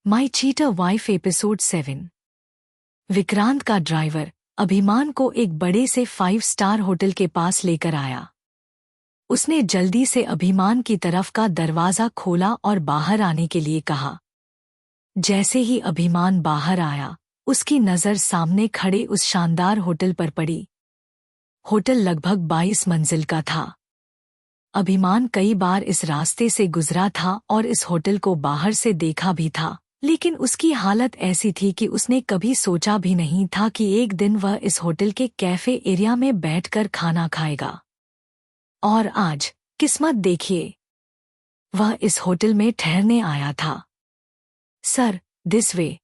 माई cheater wife episode 7। Vikrant का driver अभिमान को एक बड़े से 5 स्टार होटल के पास लेकर आया। उसने जल्दी से अभिमान की तरफ का दरवाज़ा खोला और बाहर आने के लिए कहा। जैसे ही अभिमान बाहर आया, उसकी नज़र सामने खड़े उस शानदार होटल पर पड़ी। होटल लगभग 22 मंजिल का था। अभिमान कई बार इस रास्ते से गुजरा था और इस होटल को बाहर से देखा भी था, लेकिन उसकी हालत ऐसी थी कि उसने कभी सोचा भी नहीं था कि एक दिन वह इस होटल के कैफे एरिया में बैठकर खाना खाएगा। और आज किस्मत देखिए, वह इस होटल में ठहरने आया था। Sir, this way.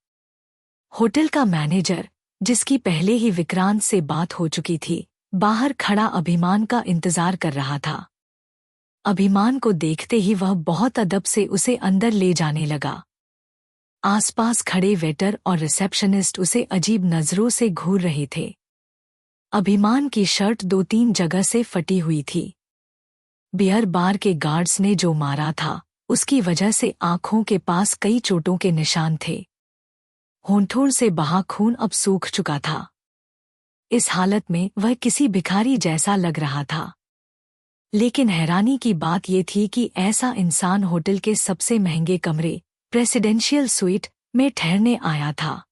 होटल का मैनेजर, जिसकी पहले ही विक्रांत से बात हो चुकी थी, बाहर खड़ा अभिमान का इंतजार कर रहा था। अभिमान को देखते ही वह बहुत अदब से उसे अंदर ले जाने लगा। आसपास खड़े वेटर और रिसेप्शनिस्ट उसे अजीब नजरों से घूर रहे थे। अभिमान की शर्ट 2-3 जगह से फटी हुई थी। बियर बार के गार्ड्स ने जो मारा था, उसकी वजह से आंखों के पास कई चोटों के निशान थे। होंठों से बहा खून अब सूख चुका था। इस हालत में वह किसी भिखारी जैसा लग रहा था। लेकिन हैरानी की बात यह थी कि ऐसा इंसान होटल के सबसे महंगे कमरे, प्रेसिडेंशियल स्वीट, में ठहरने आया था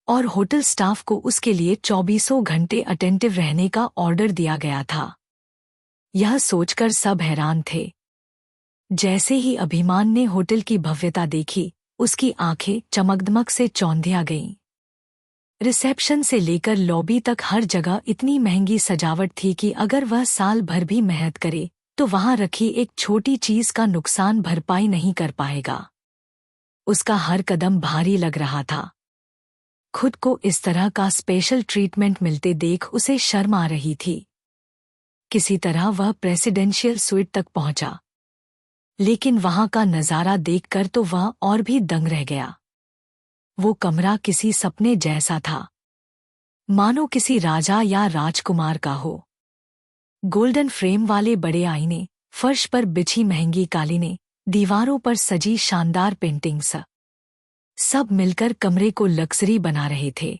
और होटल स्टाफ को उसके लिए 24 घंटे अटेंटिव रहने का ऑर्डर दिया गया था। यह सोचकर सब हैरान थे। जैसे ही अभिमान ने होटल की भव्यता देखी, उसकी आंखें चमकदमक से चौंधिया गईं। रिसेप्शन से लेकर लॉबी तक हर जगह इतनी महंगी सजावट थी कि अगर वह साल भर भी मेहनत करे तो वहां रखी एक छोटी चीज का नुकसान भरपाई नहीं कर पाएगा। उसका हर कदम भारी लग रहा था। खुद को इस तरह का स्पेशल ट्रीटमेंट मिलते देख उसे शर्म आ रही थी। किसी तरह वह प्रेसिडेंशियल स्वीट तक पहुंचा, लेकिन वहां का नजारा देखकर तो वह और भी दंग रह गया। वो कमरा किसी सपने जैसा था, मानो किसी राजा या राजकुमार का हो। गोल्डन फ्रेम वाले बड़े आईने, फर्श पर बिछी महंगी कालीनें, दीवारों पर सजी शानदार पेंटिंग्स, सब मिलकर कमरे को लग्जरी बना रहे थे।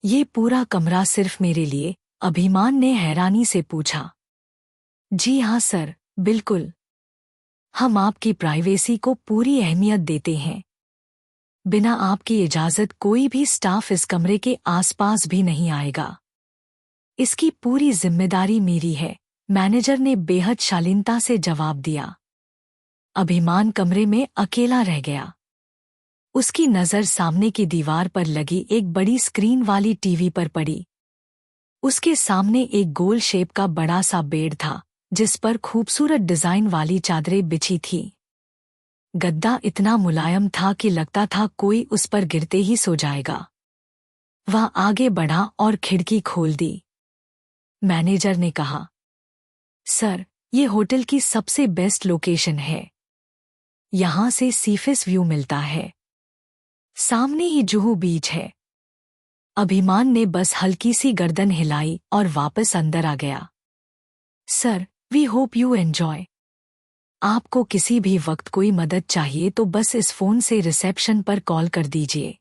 ये पूरा कमरा सिर्फ मेरे लिए? अभिमान ने हैरानी से पूछा। जी हाँ सर, बिल्कुल। हम आपकी प्राइवेसी को पूरी अहमियत देते हैं। बिना आपकी इजाजत कोई भी स्टाफ इस कमरे के आसपास भी नहीं आएगा। इसकी पूरी जिम्मेदारी मेरी है, मैनेजर ने बेहद शालीनता से जवाब दिया। अभिमान कमरे में अकेला रह गया। उसकी नज़र सामने की दीवार पर लगी एक बड़ी स्क्रीन वाली टीवी पर पड़ी। उसके सामने एक गोल शेप का बड़ा सा बेड था, जिस पर खूबसूरत डिजाइन वाली चादरें बिछी थी। गद्दा इतना मुलायम था कि लगता था कोई उस पर गिरते ही सो जाएगा। वह आगे बढ़ा और खिड़की खोल दी। मैनेजर ने कहा, सर, ये होटल की सबसे बेस्ट लोकेशन है। यहां से सीफेस व्यू मिलता है। सामने ही जुहू बीच है। अभिमान ने बस हल्की सी गर्दन हिलाई और वापस अंदर आ गया। Sir, we hope you enjoy. आपको किसी भी वक्त कोई मदद चाहिए तो बस इस फोन से रिसेप्शन पर कॉल कर दीजिए।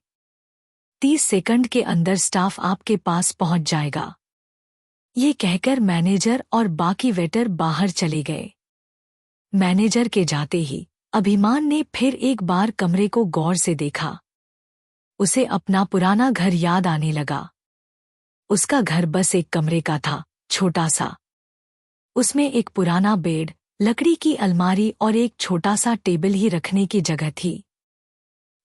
30 सेकंड के अंदर स्टाफ आपके पास पहुंच जाएगा। ये कहकर मैनेजर और बाकी वेटर बाहर चले गए। मैनेजर के जाते ही अभिमान ने फिर एक बार कमरे को गौर से देखा। उसे अपना पुराना घर याद आने लगा। उसका घर बस एक कमरे का था, छोटा सा। उसमें एक पुराना बेड, लकड़ी की अलमारी और एक छोटा सा टेबल ही रखने की जगह थी।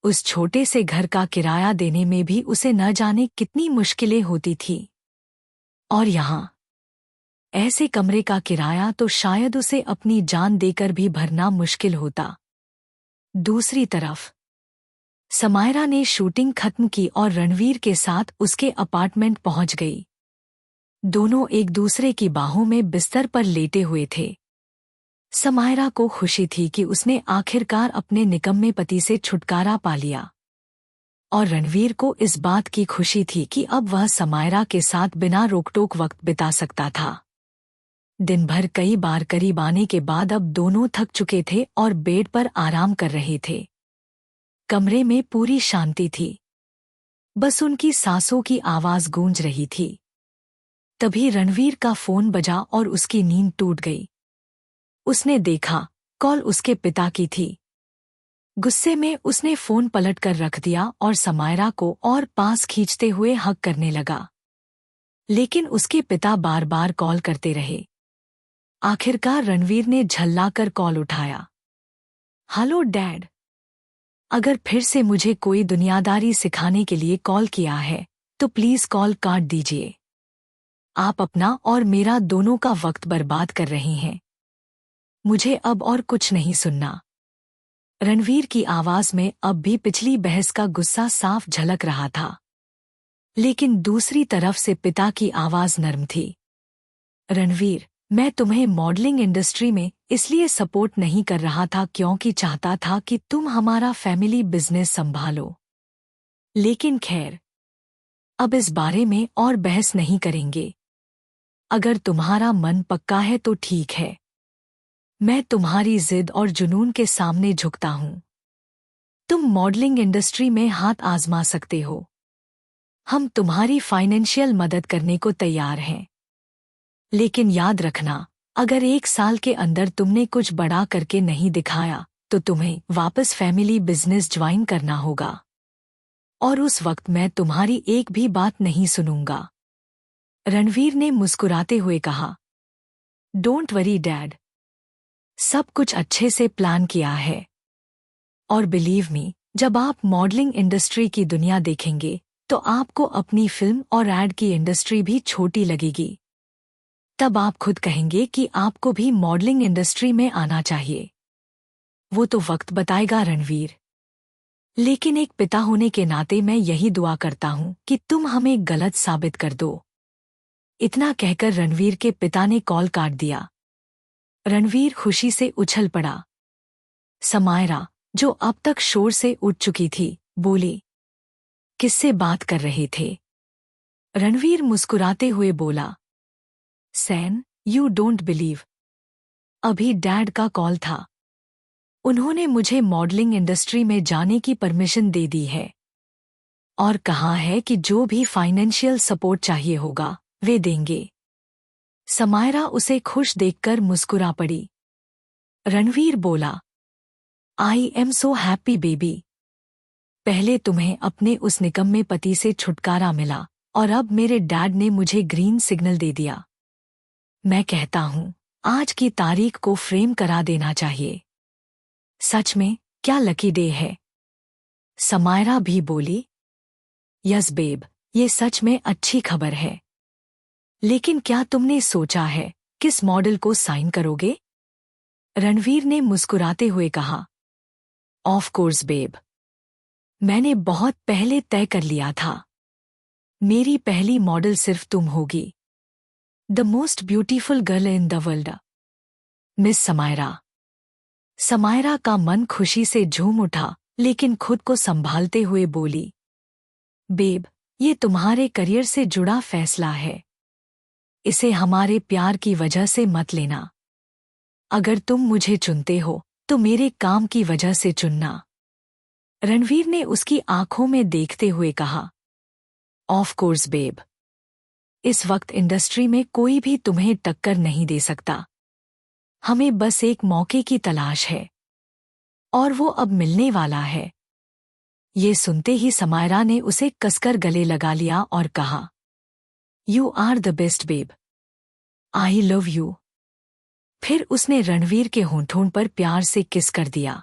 उस छोटे से घर का किराया देने में भी उसे न जाने कितनी मुश्किलें होती थी। और यहाँ ऐसे कमरे का किराया तो शायद उसे अपनी जान देकर भी भरना मुश्किल होता। दूसरी तरफ समायरा ने शूटिंग खत्म की और रणवीर के साथ उसके अपार्टमेंट पहुंच गई। दोनों एक दूसरे की बाहों में बिस्तर पर लेटे हुए थे। समायरा को खुशी थी कि उसने आखिरकार अपने निकम्मे पति से छुटकारा पा लिया, और रणवीर को इस बात की खुशी थी कि अब वह समायरा के साथ बिना रोकटोक वक्त बिता सकता था। दिन भर कई बार करीब आने के बाद अब दोनों थक चुके थे और बेड पर आराम कर रहे थे। कमरे में पूरी शांति थी। बस उनकी सांसों की आवाज गूंज रही थी। तभी रणवीर का फोन बजा और उसकी नींद टूट गई। उसने देखा, कॉल उसके पिता की थी। गुस्से में उसने फोन पलट कर रख दिया और समायरा को और पास खींचते हुए हक करने लगा। लेकिन उसके पिता बार बार कॉल करते रहे। आखिरकार रणवीर ने झल्लाकर कॉल उठाया। हेलो डैड, अगर फिर से मुझे कोई दुनियादारी सिखाने के लिए कॉल किया है तो प्लीज कॉल काट दीजिए। आप अपना और मेरा दोनों का वक्त बर्बाद कर रहे हैं। मुझे अब और कुछ नहीं सुनना। रणवीर की आवाज में अब भी पिछली बहस का गुस्सा साफ झलक रहा था। लेकिन दूसरी तरफ से पिता की आवाज नर्म थी। रणवीर, मैं तुम्हें मॉडलिंग इंडस्ट्री में इसलिए सपोर्ट नहीं कर रहा था क्योंकि चाहता था कि तुम हमारा फैमिली बिजनेस संभालो। लेकिन खैर, अब इस बारे में और बहस नहीं करेंगे। अगर तुम्हारा मन पक्का है तो ठीक है। मैं तुम्हारी जिद और जुनून के सामने झुकता हूं। तुम मॉडलिंग इंडस्ट्री में हाथ आजमा सकते हो। हम तुम्हारी फाइनेंशियल मदद करने को तैयार हैं। लेकिन याद रखना, अगर 1 साल के अंदर तुमने कुछ बड़ा करके नहीं दिखाया तो तुम्हें वापस फैमिली बिजनेस ज्वाइन करना होगा। और उस वक्त मैं तुम्हारी एक भी बात नहीं सुनूंगा। रणवीर ने मुस्कुराते हुए कहा। डोंट वरी डैड, सब कुछ अच्छे से प्लान किया है। और बिलीव मी, जब आप मॉडलिंग इंडस्ट्री की दुनिया देखेंगे तो आपको अपनी फिल्म और एड की इंडस्ट्री भी छोटी लगेगी। तब आप खुद कहेंगे कि आपको भी मॉडलिंग इंडस्ट्री में आना चाहिए। वो तो वक्त बताएगा रणवीर। लेकिन एक पिता होने के नाते मैं यही दुआ करता हूं कि तुम हमें गलत साबित कर दो। इतना कहकर रणवीर के पिता ने कॉल काट दिया। रणवीर खुशी से उछल पड़ा। समायरा, जो अब तक शोर से उठ चुकी थी, बोली, किससे बात कर रहे थे? रणवीर मुस्कुराते हुए बोला, सैन, यू डोंट बिलीव। अभी डैड का कॉल था। उन्होंने मुझे मॉडलिंग इंडस्ट्री में जाने की परमिशन दे दी है और कहा है कि जो भी फाइनेंशियल सपोर्ट चाहिए होगा वे देंगे। समायरा उसे खुश देखकर मुस्कुरा पड़ी। रणवीर बोला, I am so happy baby. पहले तुम्हें अपने उस निकम्मे पति से छुटकारा मिला और अब मेरे डैड ने मुझे ग्रीन सिग्नल दे दिया। मैं कहता हूं, आज की तारीख को फ्रेम करा देना चाहिए। सच में क्या लकी डे है। समायरा भी बोली, यस बेब, ये सच में अच्छी खबर है। लेकिन क्या तुमने सोचा है किस मॉडल को साइन करोगे? रणवीर ने मुस्कुराते हुए कहा, ऑफ कोर्स बेब, मैंने बहुत पहले तय कर लिया था। मेरी पहली मॉडल सिर्फ तुम होगी। The most beautiful girl in the world, miss Samaira. Samaira का मन खुशी से झूम उठा, लेकिन खुद को संभालते हुए बोली, बेब, ये तुम्हारे करियर से जुड़ा फैसला है। इसे हमारे प्यार की वजह से मत लेना। अगर तुम मुझे चुनते हो तो मेरे काम की वजह से चुनना। रणवीर ने उसकी आंखों में देखते हुए कहा, ऑफ कोर्स बेब। इस वक्त इंडस्ट्री में कोई भी तुम्हें टक्कर नहीं दे सकता। हमें बस एक मौके की तलाश है और वो अब मिलने वाला है। ये सुनते ही समायरा ने उसे कसकर गले लगा लिया और कहा, you are the best babe, I love you. फिर उसने रणवीर के होंठों पर प्यार से किस कर दिया।